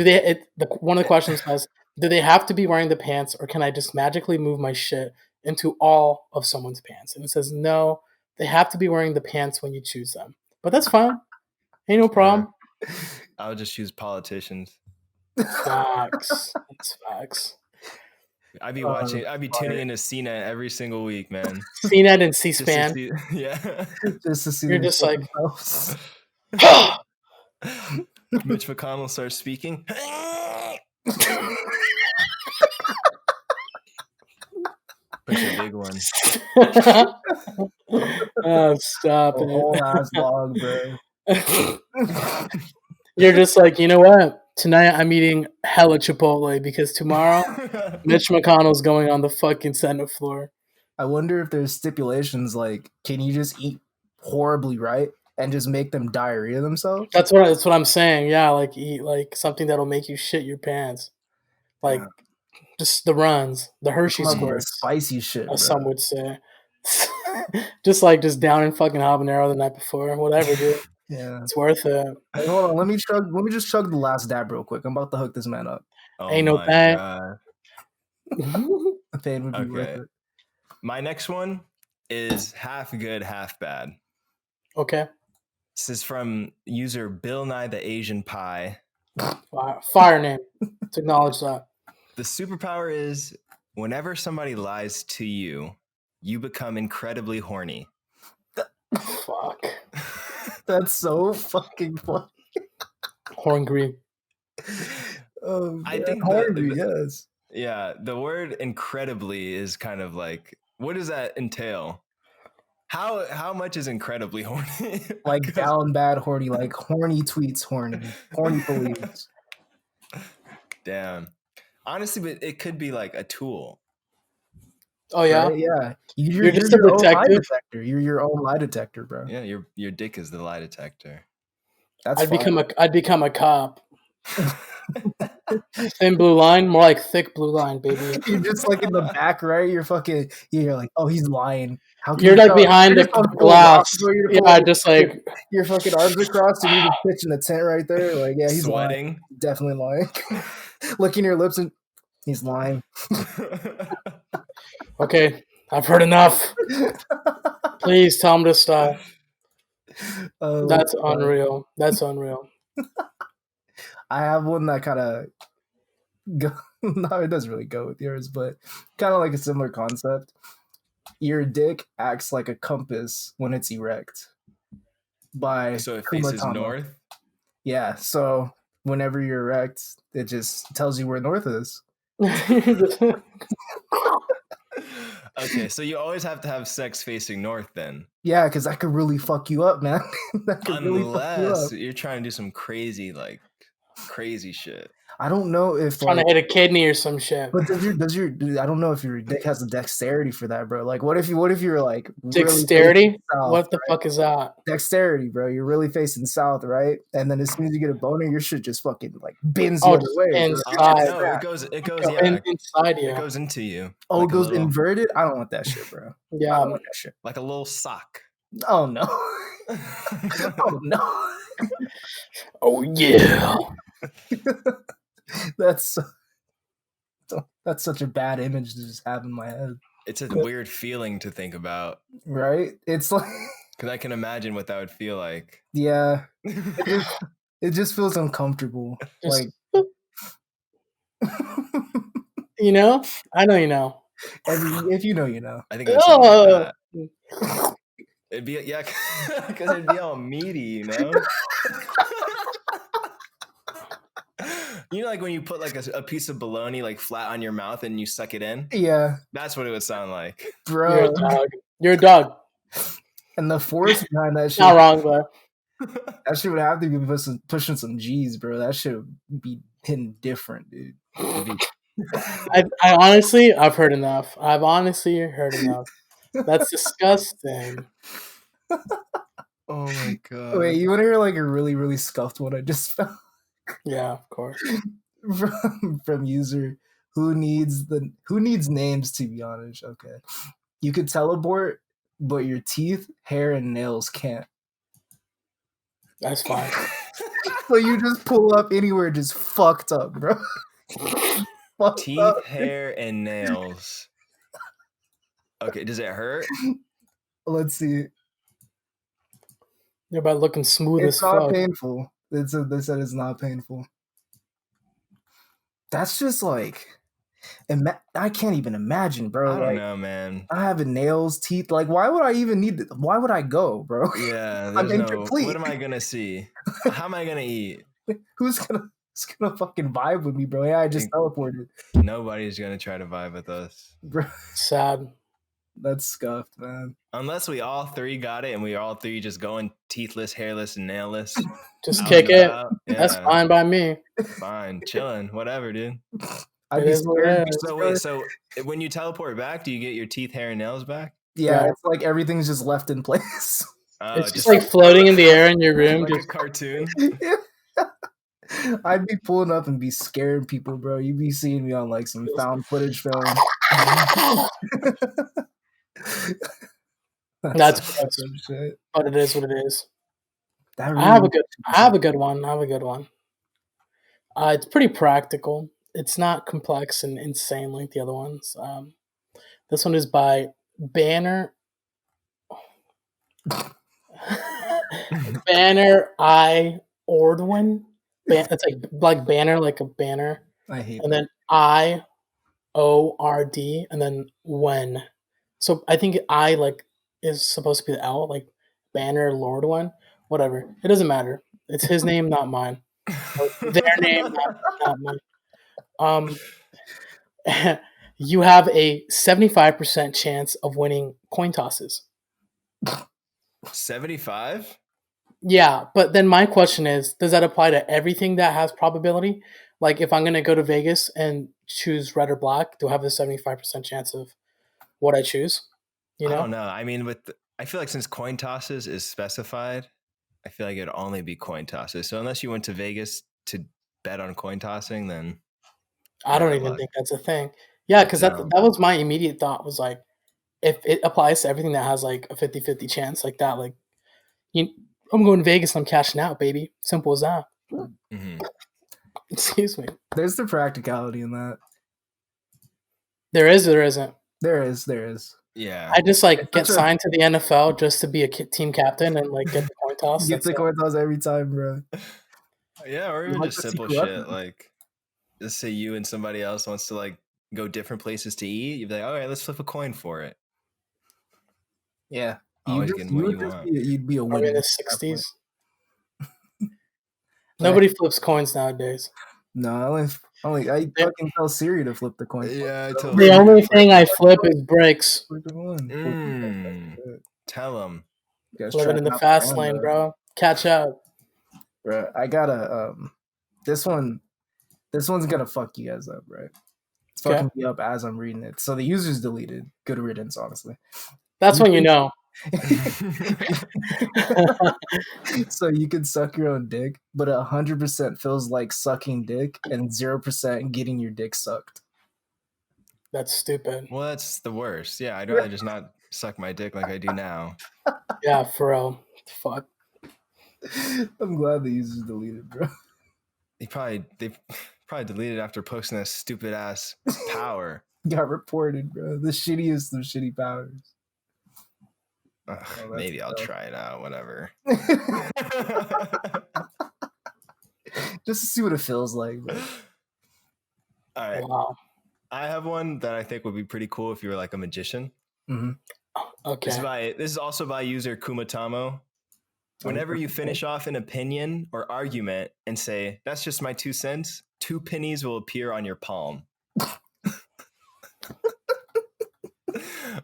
Speaker 2: one of the questions says, do they have to be wearing the pants, or can I just magically move my shit into all of someone's pants? And it says no, they have to be wearing the pants when you choose them. But that's fine, ain't no problem.
Speaker 1: I would just choose politicians.
Speaker 2: Facts. That's facts.
Speaker 1: I'd be watching. I'd be tuning into CNET every single week, man.
Speaker 2: CNET and C-SPAN.
Speaker 1: Yeah.
Speaker 3: Just to see.
Speaker 2: You're just like.
Speaker 1: Mitch McConnell starts speaking. Push a big one.
Speaker 2: Oh, stop it.
Speaker 3: Whole ass log, bro.
Speaker 2: You're just like, you know what? Tonight I'm eating hella Chipotle because tomorrow Mitch McConnell's going on the fucking Senate floor.
Speaker 3: I wonder if there's stipulations like, can you just eat horribly, right? And just make them diarrhea themselves?
Speaker 2: That's what I'm saying. Yeah, like eat like something that'll make you shit your pants. Like just the runs, the Hershey squirts.
Speaker 3: Spicy shit,
Speaker 2: as some would say. just down in fucking habanero the night before. Whatever, dude.
Speaker 3: Yeah.
Speaker 2: It's worth it.
Speaker 3: Hey, hold on, let me just chug the last dab real quick. I'm about to hook this man up.
Speaker 1: Oh,
Speaker 2: ain't no pain.
Speaker 3: The pain would be worth it.
Speaker 1: My next one is half good, half bad.
Speaker 2: Okay.
Speaker 1: This is from user Bill Nye the Asian Pie.
Speaker 2: Fire name. To acknowledge that.
Speaker 1: The superpower is whenever somebody lies to you, you become incredibly horny.
Speaker 2: Fuck.
Speaker 3: That's so fucking funny.
Speaker 2: Horngry.
Speaker 1: I think
Speaker 3: horngry, yes.
Speaker 1: Yeah, the word incredibly is kind of like, what does that entail? How much is incredibly horny?
Speaker 3: Like down bad horny, like horny tweets horny. Horny believes.
Speaker 1: Damn. Honestly, but it could be like a tool.
Speaker 2: Oh yeah,
Speaker 3: right? Yeah.
Speaker 2: You're just a detective.
Speaker 3: You're your own lie detector, bro.
Speaker 1: Yeah, your dick is the lie detector.
Speaker 2: I'd become a cop. Thin blue line, more like thick blue line, baby.
Speaker 3: You're just like in the back, right? You're like, oh, he's lying. How can
Speaker 2: you're like behind the glass. Yeah, just like
Speaker 3: your fucking arms across and you're just pitching the tent right there. Like, yeah, he's
Speaker 1: sweating.
Speaker 3: Lying. Definitely lying. Licking your lips and he's lying.
Speaker 2: Okay, I've heard enough. Please tell him to stop. That's unreal. That's unreal.
Speaker 3: I have one that kind of no, it doesn't really go with yours, but kind of like a similar concept. Your dick acts like a compass when it's erect.
Speaker 1: So it faces north?
Speaker 3: Yeah, so whenever you're erect, it just tells you where north is.
Speaker 1: Okay, so you always have to have sex facing north then.
Speaker 3: Yeah, because that could really fuck you up, man.
Speaker 1: Unless you're trying to do some crazy shit.
Speaker 3: I don't know if
Speaker 2: trying to hit a kidney or some shit.
Speaker 3: But I don't know if your dick has the dexterity for that, bro. Like, what if you're like
Speaker 2: dexterity?
Speaker 3: Really south,
Speaker 2: what the
Speaker 3: right?
Speaker 2: fuck is that?
Speaker 3: Dexterity, bro. You're really facing south, right? And then as soon as you get a boner, your shit just fucking like bends the other way.
Speaker 2: Inside.
Speaker 1: No, it goes
Speaker 2: inside you.
Speaker 1: It goes into you.
Speaker 3: Oh, like it goes inverted? I don't want that shit, bro.
Speaker 2: Yeah,
Speaker 3: I don't want that shit.
Speaker 1: Like a little sock.
Speaker 3: Oh no. Oh no.
Speaker 2: Oh yeah.
Speaker 3: That's such a bad image to just have in my head.
Speaker 1: It's a weird feeling to think about.
Speaker 3: Right? It's like
Speaker 1: because I can imagine what that would feel like.
Speaker 3: Yeah. It just feels uncomfortable. Like
Speaker 2: you know? I know you know.
Speaker 3: If you know, you know.
Speaker 1: I think it's like that. It'd be because it'd be all meaty, you know? You know, like when you put like a piece of bologna like flat on your mouth and you suck it in?
Speaker 3: Yeah.
Speaker 1: That's what it would sound like.
Speaker 3: Bro.
Speaker 2: You're a dog. You're a dog.
Speaker 3: And the force behind that shit.
Speaker 2: Not wrong, bro.
Speaker 3: That shit would have to be pushing some G's, bro. That shit would be hitting different, dude.
Speaker 2: I honestly, I've heard enough. I've honestly heard enough. That's disgusting.
Speaker 1: Oh my god.
Speaker 3: Wait, you want to hear like a really, really scuffed one I just found?
Speaker 2: Yeah, of course.
Speaker 3: from user who needs names, to be honest. Okay. You could teleport, but your teeth, hair, and nails can't.
Speaker 2: That's fine.
Speaker 3: So you just pull up anywhere just fucked up, bro.
Speaker 1: Teeth, hair, and nails. Okay, does it hurt?
Speaker 3: Let's see.
Speaker 2: You're about looking smooth
Speaker 3: It's
Speaker 2: as
Speaker 3: not
Speaker 2: fuck.
Speaker 3: painful. They said it's not painful. That's just like, I can't even imagine, bro.
Speaker 1: I don't know, man.
Speaker 3: I have nails, teeth. Like, why would I even need? Why would I go, bro?
Speaker 1: Yeah,
Speaker 3: I'm incomplete.
Speaker 1: What am I gonna see? How am I gonna eat?
Speaker 3: Who's gonna fucking vibe with me, bro? Yeah, I just teleported.
Speaker 1: Nobody's gonna try to vibe with us,
Speaker 3: bro.
Speaker 2: Sad.
Speaker 3: That's scuffed, man.
Speaker 1: Unless we all three got it and we all three just going teethless, hairless, and nailless.
Speaker 2: Just kick it.
Speaker 1: Yeah.
Speaker 2: That's fine by me.
Speaker 1: Fine, chilling, whatever, dude.
Speaker 3: I'd be scared.
Speaker 1: So when you teleport back, do you get your teeth, hair, and nails back?
Speaker 3: Yeah, it's like everything's just left in place.
Speaker 2: It's just like floating in the air in your room,
Speaker 1: like
Speaker 2: just
Speaker 1: a cartoon.
Speaker 3: I'd be pulling up and be scaring people, bro. You'd be seeing me on like some found footage film.
Speaker 2: That's shit. But it is what it is.
Speaker 3: Really
Speaker 2: I have a good one. It's pretty practical. It's not complex and insane like the other ones. This one is by Banner I Ordwin. It's like banner, like a banner.
Speaker 3: I hate.
Speaker 2: And then IORD, and then when. So I think I is supposed to be the L, like Banner Lord one. Whatever. It doesn't matter. It's his name, not mine. Or their name, not mine. You have a 75% chance of winning coin tosses.
Speaker 1: 75?
Speaker 2: Yeah, but then my question is, does that apply to everything that has probability? Like if I'm going to go to Vegas and choose red or black, do I have a 75% chance of what I choose? You know?
Speaker 1: I don't know. I mean, I feel like since coin tosses is specified, I feel like it'd only be coin tosses. So unless you went to Vegas to bet on coin tossing, then
Speaker 2: I don't even think that's a thing. Yeah, because that was my immediate thought was like, if it applies to everything that has like a 50-50 chance like that, like I'm going to Vegas and I'm cashing out, baby. Simple as that. Mm-hmm. Excuse me.
Speaker 3: There's the practicality in that.
Speaker 2: There is or there isn't?
Speaker 3: There is.
Speaker 1: Yeah.
Speaker 2: I just get signed to the NFL just to be a team captain and get the coin toss.
Speaker 3: Get the coin toss every time, bro.
Speaker 1: Yeah, or even just simple shit. Like, let's say you and somebody else wants to go different places to eat. You'd be like, all right, let's flip a coin for it.
Speaker 3: Yeah.
Speaker 1: Always getting what you want.
Speaker 3: You'd be a winner.
Speaker 2: In the 60s. Nobody flips coins nowadays.
Speaker 3: No, I fucking tell Siri to flip the coin.
Speaker 1: Yeah,
Speaker 2: the only thing I flip is bricks.
Speaker 1: Tell them.
Speaker 2: Living in the fast lane, bro. Catch up.
Speaker 3: Bro, I gotta this one's gonna fuck you guys up, right? It's fucking me up as I'm reading it. So the user's deleted. Good riddance, honestly.
Speaker 2: That's when you know.
Speaker 3: So you can suck your own dick, but 100% feels like sucking dick and 0% getting your dick sucked.
Speaker 2: That's stupid.
Speaker 1: Well, that's the worst. Yeah, I'd rather just not suck my dick like I do now.
Speaker 2: Yeah, for real. Fuck.
Speaker 3: I'm glad the user's deleted, bro.
Speaker 1: They probably deleted after posting that stupid ass power.
Speaker 3: Got reported, bro. The shittiest of shitty powers.
Speaker 1: Maybe I'll try it out. Whatever.
Speaker 3: Just to see what it feels like. Bro.
Speaker 1: All right. Wow. I have one that I think would be pretty cool if you were like a magician.
Speaker 3: Mm-hmm.
Speaker 2: Okay.
Speaker 1: This is also by user Kumatamo. Whenever you finish off an opinion or argument and say, "That's just my 2 cents," 2 pennies will appear on your palm.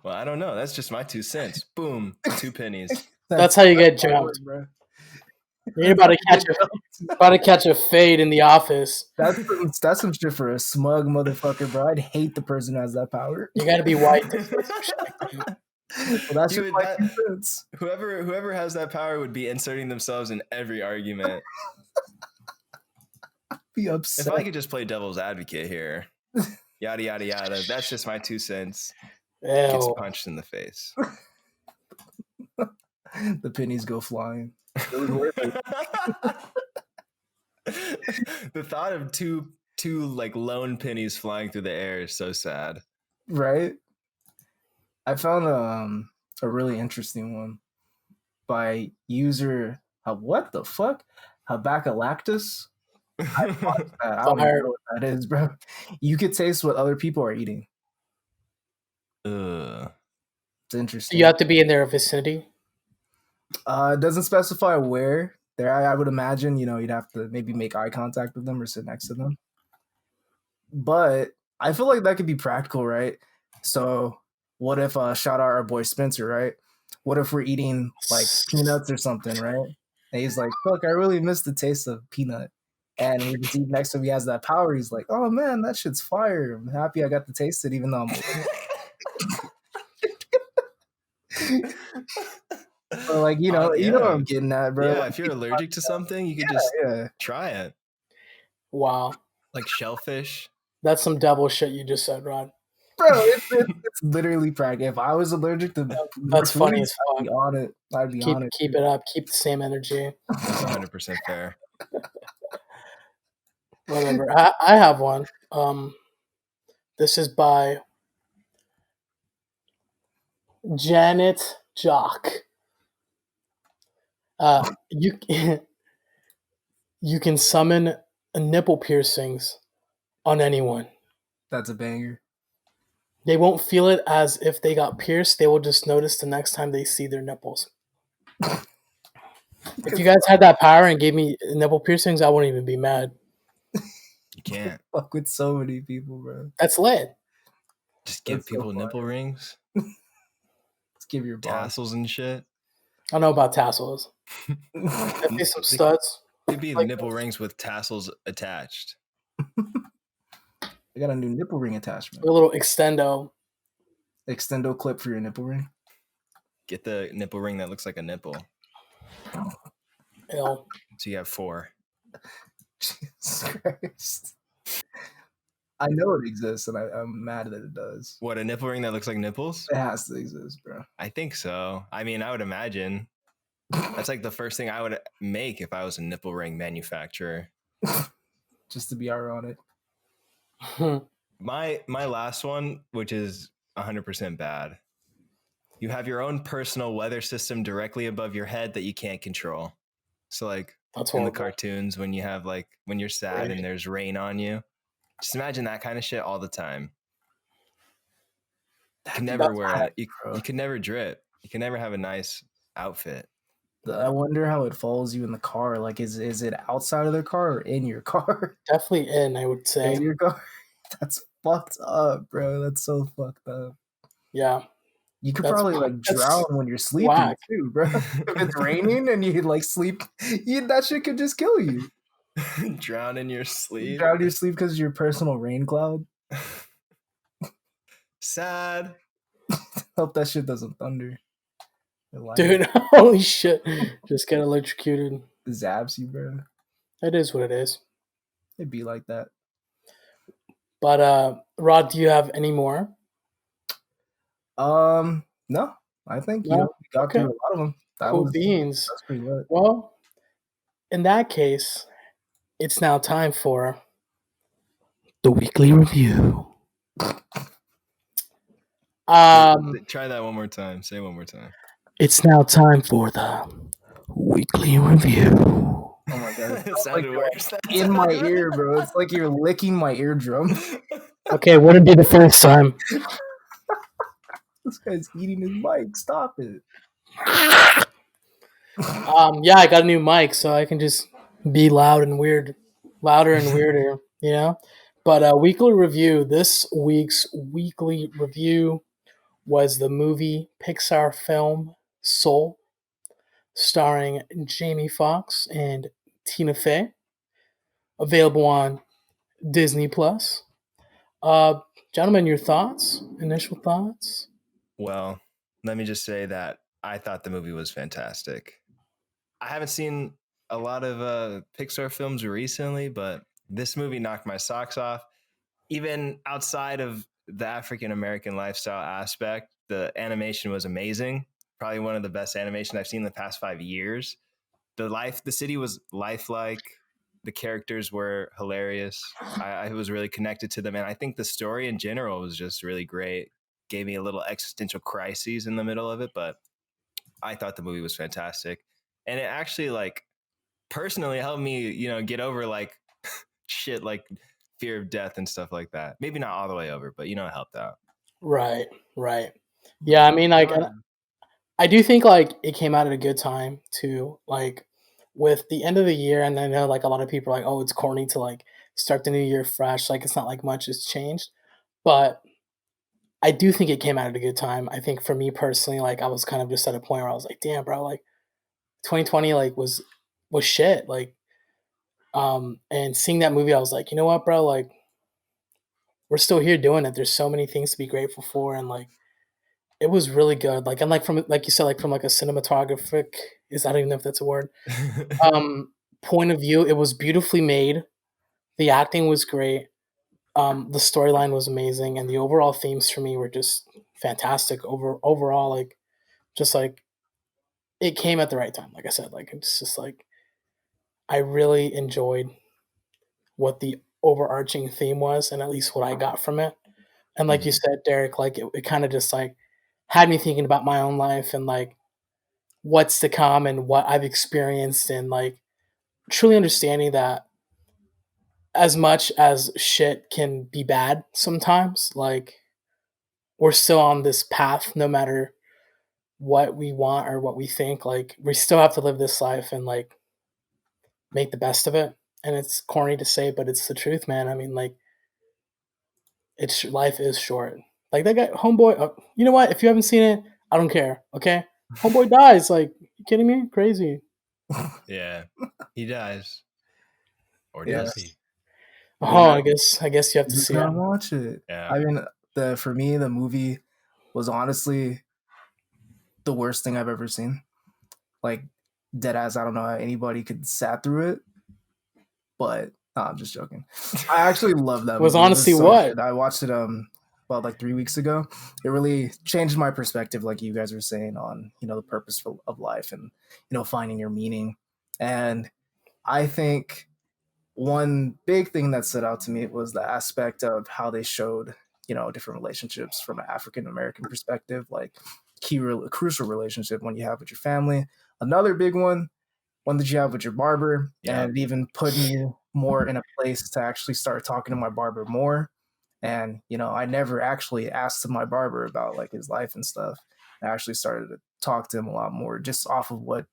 Speaker 1: Well, I don't know. That's just my 2 cents. Boom, 2 pennies.
Speaker 2: That's how you get jumped.
Speaker 3: Bro.
Speaker 2: You're about to catch a fade in the office.
Speaker 3: That's some shit for a smug motherfucker, bro. I'd hate the person who has that power.
Speaker 2: You got to be white to say some shit.
Speaker 3: Well, that's just my 2 cents.
Speaker 1: Whoever has that power would be inserting themselves in every argument.
Speaker 3: Be upset.
Speaker 1: If I could just play devil's advocate here, yada yada yada. That's just my 2 cents. Gets punched in the face.
Speaker 3: The pennies go flying. It was worth it.
Speaker 1: The thought of two like lone pennies flying through the air is so sad.
Speaker 3: Right? I found a really interesting one by user what the fuck? Habakkuk-lactus? I don't know what that is, bro. You could taste what other people are eating. It's interesting.
Speaker 2: You have to be in their vicinity.
Speaker 3: It doesn't specify where. There, I would imagine, you'd have to maybe make eye contact with them or sit next to them. But I feel like that could be practical, right? So what if, shout out our boy Spencer, right? What if we're eating like peanuts or something, right? And he's like, fuck, I really miss the taste of peanut. And we just eat next to him. He has that power. He's like, oh man, that shit's fire. I'm happy I got to taste it, even though I'm or like, you know what I'm getting at, bro.
Speaker 1: Yeah,
Speaker 3: like,
Speaker 1: if you're allergic to something, you could just try it.
Speaker 2: Wow.
Speaker 1: Like shellfish.
Speaker 2: That's some devil shit you just said, Rod.
Speaker 3: Bro, it's literally practical. If I was allergic to
Speaker 2: that's funny as fuck.
Speaker 3: I'd be on it. I'd be on it.
Speaker 2: Keep it up. Keep the same energy.
Speaker 1: That's 100% fair.
Speaker 2: Whatever. I have one. This is by Janet Jock. You can summon nipple piercings on anyone.
Speaker 3: That's a banger.
Speaker 2: They won't feel it as if they got pierced. They will just notice the next time they see their nipples. If you guys had that power and gave me nipple piercings, I wouldn't even be mad.
Speaker 1: You can't.
Speaker 3: Fuck with so many people, bro.
Speaker 2: That's lit.
Speaker 1: Just give people nipple rings.
Speaker 3: Let's give your
Speaker 1: tassels and shit.
Speaker 2: I don't know about tassels. That'd be some studs.
Speaker 1: It'd be like nipple rings with tassels attached.
Speaker 3: I got a new nipple ring attachment.
Speaker 2: A little extendo
Speaker 3: Clip for your nipple ring.
Speaker 1: Get the nipple ring that looks like a nipple.
Speaker 2: Ew.
Speaker 1: So you have 4.
Speaker 3: Jesus Christ. I know it exists, and I'm mad that it does.
Speaker 1: What, a nipple ring that looks like nipples?
Speaker 3: It has to exist, bro.
Speaker 1: I think so. I mean, I would imagine. That's like the first thing I would make if I was a nipple ring manufacturer.
Speaker 3: Just to be ironic.
Speaker 1: My last one, which is 100% bad. You have your own personal weather system directly above your head that you can't control. So like in the cartoons when you have like when you're sad and there's rain on you. Just imagine that kind of shit all the time. You can never wear it. You can never drip. You can never have a nice outfit.
Speaker 3: I wonder how it follows you in the car. Like, is it outside of the car or in your car?
Speaker 2: Definitely in, I would say.
Speaker 3: In your car? That's fucked up, bro. That's so fucked up.
Speaker 2: Yeah.
Speaker 3: You could probably like drown when you're sleeping too, bro. If it's raining and you like sleep, that shit could just kill you.
Speaker 1: Drown in your sleep.
Speaker 3: Drown in your sleep because of your personal rain cloud.
Speaker 1: Sad.
Speaker 3: Hope that shit doesn't thunder.
Speaker 2: Dude, holy shit. Just get electrocuted.
Speaker 3: It zaps you, bro.
Speaker 2: It is what it is.
Speaker 3: It'd be like that.
Speaker 2: But Rod, do you have any more?
Speaker 3: No. I think we got through a lot of them.
Speaker 2: Cool beans.
Speaker 3: That's pretty lit.
Speaker 2: Well, in that case, it's now time for the weekly review.
Speaker 1: Try that one more time. Say it one more time.
Speaker 2: It's now time for the weekly review.
Speaker 3: Oh my god. It sounded worse. In my ear, bro. It's like you're licking my eardrum.
Speaker 2: Okay, wouldn't be the first time.
Speaker 3: This guy's eating his mic. Stop it.
Speaker 2: Yeah, I got a new mic, so I can just be louder and weirder, you know? But weekly review, this week's weekly review, was the movie Pixar film Soul, starring Jamie Foxx and Tina Fey, available on Disney Plus. Uh, Gentlemen, your thoughts? Initial thoughts?
Speaker 1: Well, let me just say that I thought the movie was fantastic. I haven't seen a lot of Pixar films recently, but this movie knocked my socks off. Even outside of the African American lifestyle aspect, the animation was amazing. Probably one of the best animation I've seen in the past 5 years. The city was lifelike. The characters were hilarious. I was really connected to them, and I think the story in general was just really great. Gave me a little existential crises in the middle of it, but I thought the movie was fantastic, and it actually like personally helped me, get over like shit like fear of death and stuff like that. Maybe not all the way over, but it helped out.
Speaker 2: Right, right. Yeah, I mean, like, I do think like it came out at a good time too. Like with the end of the year, and I know like a lot of people are like, "Oh, it's corny to like start the new year fresh." Like it's not like much has changed, but I do think it came out at a good time. I think for me personally, like I was kind of just at a point where I was like, "Damn, bro, like 2020 like was shit." Like, and seeing that movie, I was like, you know what, bro, like we're still here doing it. There's so many things to be grateful for, and like it was really good. Like, and like from like you said, like from like a cinematographic, I don't even know if that's a word. Point of view, it was beautifully made. The acting was great. The storyline was amazing, and the overall themes for me were just fantastic. Overall, like just like it came at the right time. Like I said, like it's just like I really enjoyed what the overarching theme was, and at least what I got from it. And like you said, Derek, like it kind of just like had me thinking about my own life and like what's to come and what I've experienced, and like truly understanding that as much as shit can be bad sometimes, like we're still on this path no matter what we want or what we think. Like we still have to live this life and like make the best of it. And it's corny to say, but it's the truth, man. I mean, like it's life is short. Like that guy, homeboy. You know what? If you haven't seen it, I don't care. Okay, homeboy dies. Like, you kidding me? Crazy.
Speaker 1: Yeah, he dies, or
Speaker 3: Yeah.
Speaker 1: does he?
Speaker 2: Oh, I guess you have to
Speaker 3: You
Speaker 2: see
Speaker 3: gotta
Speaker 2: it.
Speaker 3: watch it.
Speaker 1: Yeah.
Speaker 3: I mean, for me, the movie was honestly the worst thing I've ever seen. Like, dead ass. I don't know how anybody could sat through it, but I'm just joking. I actually love that
Speaker 2: Was
Speaker 3: movie.
Speaker 2: honestly
Speaker 3: so
Speaker 2: what?
Speaker 3: good. I watched it about like 3 weeks ago. It really changed my perspective, like you guys were saying, on the purpose of life and finding your meaning. And I think one big thing that stood out to me was the aspect of how they showed different relationships from an African American perspective, like crucial relationship when you have with your family. Another big one that you have with your barber, and it even put me more in a place to actually start talking to my barber more. And I never actually asked my barber about like his life and stuff. I actually started to talk to him a lot more just off of what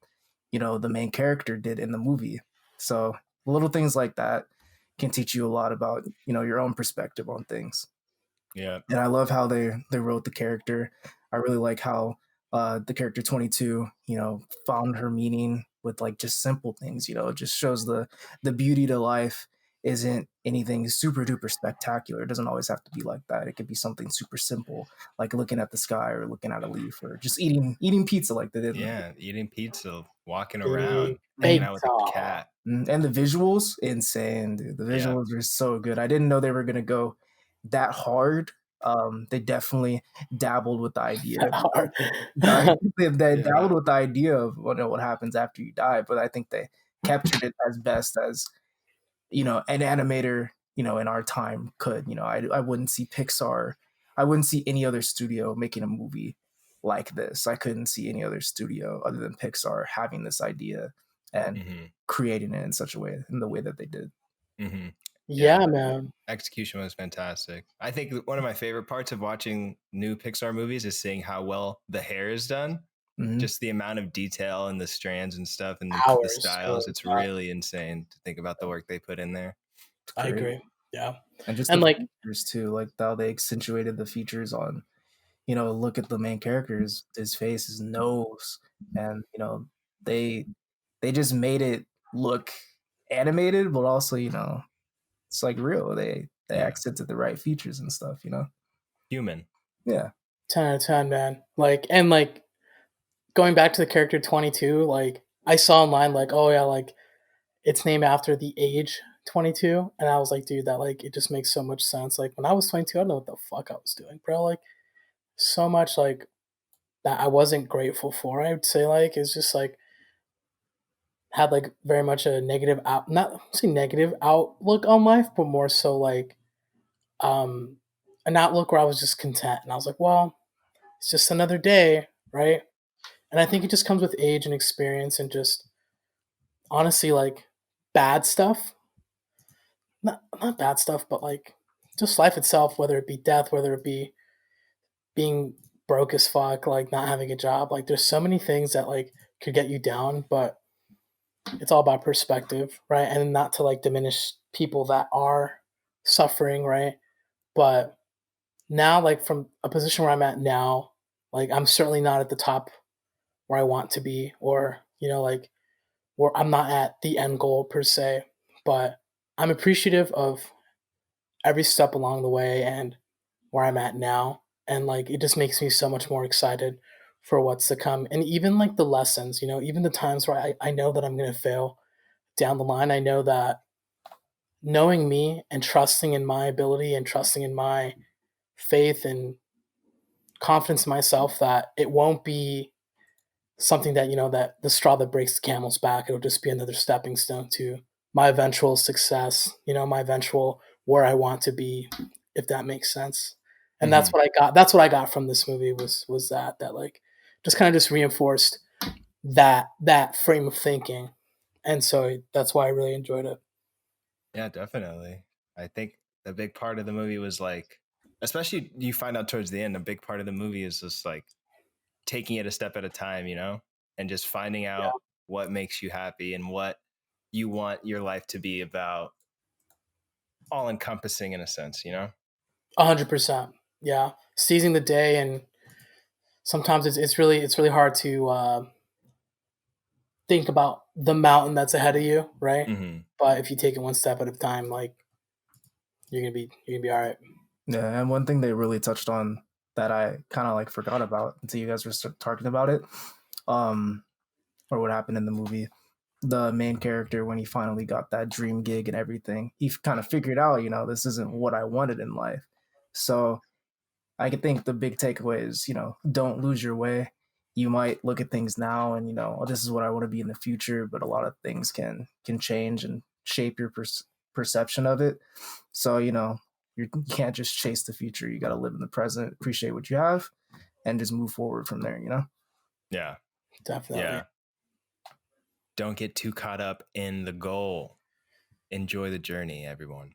Speaker 3: the main character did in the movie. So little things like that can teach you a lot about your own perspective on things.
Speaker 1: Yeah.
Speaker 3: And I love how they wrote the character. I really like how the character 22 found her meaning with like just simple things. It just shows the beauty to life isn't anything super duper spectacular. It doesn't always have to be like that. It could be something super simple, like looking at the sky or looking at a leaf or just eating pizza like they did.
Speaker 1: Yeah, eating pizza, walking around, hanging
Speaker 2: Big
Speaker 1: out with a cat.
Speaker 3: And the visuals, insane, dude. The visuals are so good. I didn't know they were gonna go that hard. They definitely dabbled with the idea.
Speaker 2: hard.
Speaker 3: They dabbled with the idea of what happens after you die, but I think they captured it as best as an animator in our time could. I wouldn't see Pixar, I wouldn't see any other studio making a movie like this. I couldn't see any other studio other than Pixar having this idea and creating it in such a way, in the way that they did.
Speaker 2: Yeah, man.
Speaker 1: Execution was fantastic. I think one of my favorite parts of watching new Pixar movies is seeing how well the hair is done. Just the amount of detail and the strands and stuff and the styles. It's really insane to think about the work they put in there.
Speaker 2: I agree. Yeah.
Speaker 3: And just
Speaker 2: And
Speaker 3: the
Speaker 2: like
Speaker 3: features too, like how they accentuated the features on look at the main character's his face, his nose, and they just made it look animated, but also it's like real. They accented the right features and stuff.
Speaker 1: Human.
Speaker 3: Yeah.
Speaker 2: 10 out of 10, man. Like going back to the character 22, like I saw online like, oh yeah, like it's named after the age 22, and I was like, dude, that like it just makes so much sense. Like when I was 22, I don't know what the fuck I was doing, bro. Like so much like that I wasn't grateful for. I would say like it's just like had like very much a negative out not say negative outlook on life, but more so like um an outlook where I was just content and I was like, well, it's just another day, right? And I think it just comes with age and experience and just honestly like bad stuff. Not bad stuff, but like just life itself, whether it be death, whether it be being broke as fuck, like not having a job. Like there's so many things that like could get you down, but it's all about perspective, right? And not to like diminish people that are suffering, right? But now, like from a position where I'm at now, like I'm certainly not at the top where I want to be, or like where I'm not at the end goal per se, but I'm appreciative of every step along the way and where I'm at now. And like it just makes me so much more excited for what's to come. And even like the lessons, even the times where I know that I'm gonna fail down the line, I know that knowing me and trusting in my ability and trusting in my faith and confidence in myself that it won't be something that that the straw that breaks the camel's back. It'll just be another stepping stone to my eventual success, my eventual where I want to be, if that makes sense. And that's what I got. That's what I got from this movie was that like just kind of just reinforced that frame of thinking. And so that's why I really enjoyed it.
Speaker 1: Yeah, definitely. I think a big part of the movie was like, especially you find out towards the end, a big part of the movie is just like taking it a step at a time, and just finding out what makes you happy and what you want your life to be about, all encompassing in a sense,
Speaker 2: 100%. Yeah, seizing the day, and sometimes it's really hard to think about the mountain that's ahead of you, right?
Speaker 1: Mm-hmm.
Speaker 2: But if you take it one step at a time, like you're gonna be all right.
Speaker 3: Yeah, and one thing they really touched on that I kind of like forgot about until you guys were talking about it, or what happened in the movie. The main character, when he finally got that dream gig and everything, he kind of figured out, this isn't what I wanted in life. So I could think the big takeaway is, don't lose your way. You might look at things now and oh, this is what I want to be in the future, but a lot of things can change and shape your perception of it. So you can't just chase the future. You got to live in the present, appreciate what you have, and just move forward from there.
Speaker 1: Yeah,
Speaker 2: Definitely.
Speaker 1: yeah. Don't get too caught up in the goal. Enjoy the journey, everyone.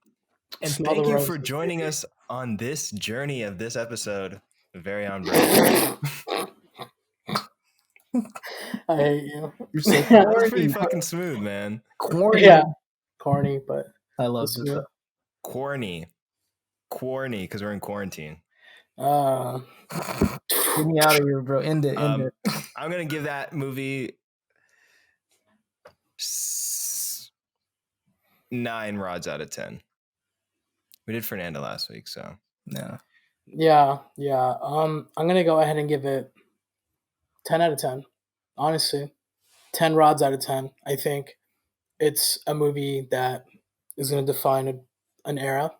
Speaker 1: And thank you for joining us on this journey of this episode. Very on brand.
Speaker 2: I hate you.
Speaker 3: You're so
Speaker 1: That was pretty fucking smooth, man.
Speaker 3: Corny.
Speaker 2: Yeah, corny, but
Speaker 3: I love it.
Speaker 1: Corny, because we're in quarantine.
Speaker 3: Get me out of here, bro. End it.
Speaker 1: I'm gonna give that movie 9 rods out of 10. We did Fernando last week, so
Speaker 2: yeah. I'm gonna go ahead and give it 10 out of 10. Honestly, 10 rods out of 10. I think it's a movie that is going to define an era,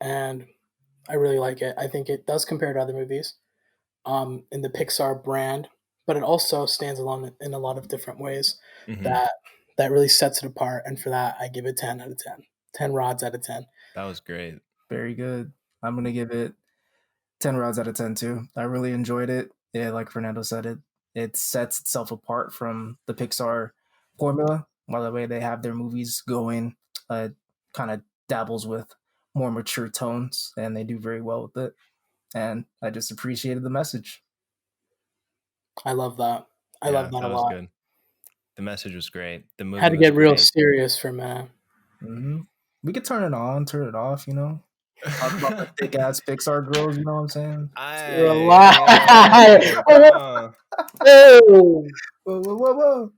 Speaker 2: and I really like it. I think it does compare to other movies in the Pixar brand, but it also stands alone in a lot of different ways that really sets it apart. And for that, I give it 10 out of 10. 10 rods out of 10.
Speaker 1: That was great.
Speaker 3: Very good. I'm going to give it 10 rods out of 10 too. I really enjoyed it. Yeah, like Fernando said, it sets itself apart from the Pixar formula. By the way, they have their movies going, kind of dabbles with more mature tones, and they do very well with it. And I just appreciated the message.
Speaker 2: I love that. I love that a lot.
Speaker 1: Good. The message was great. The movie
Speaker 2: had to get real serious for a minute.
Speaker 3: We could turn it on, turn it off, Talk about the thick ass Pixar girls. You know what I'm saying?
Speaker 2: Relax.
Speaker 3: Whoa, whoa.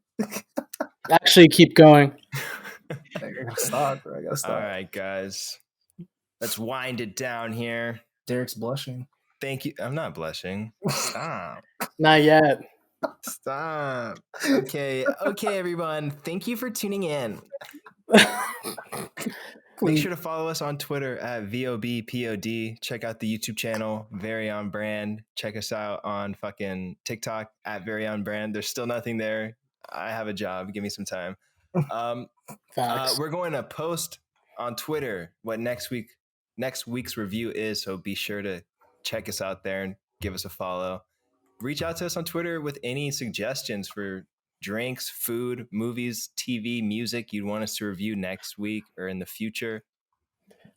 Speaker 2: Actually, keep going.
Speaker 3: I gotta stop, bro. I gotta stop.
Speaker 1: All right, guys. Let's wind it down here.
Speaker 3: Derek's blushing.
Speaker 1: Thank you. I'm not blushing. Stop.
Speaker 2: Not yet.
Speaker 1: Stop. Okay, everyone. Thank you for tuning in. Make sure to follow us on Twitter at VOBPOD. Check out the YouTube channel, Very On Brand. Check us out on fucking TikTok at Very On Brand. There's still nothing there. I have a job. Give me some time. We're going to post on Twitter what next week's review is. So be sure to check us out there and give us a follow. Reach out to us on Twitter with any suggestions for drinks, food, movies, TV, music you'd want us to review next week or in the future.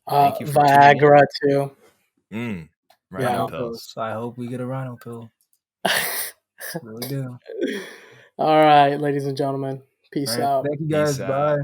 Speaker 1: Thank you for
Speaker 2: Viagra too.
Speaker 1: Rhino pills.
Speaker 3: I hope we get a rhino pill. Really do.
Speaker 2: All right, ladies and gentlemen. Peace out.
Speaker 3: Thank you guys. Bye.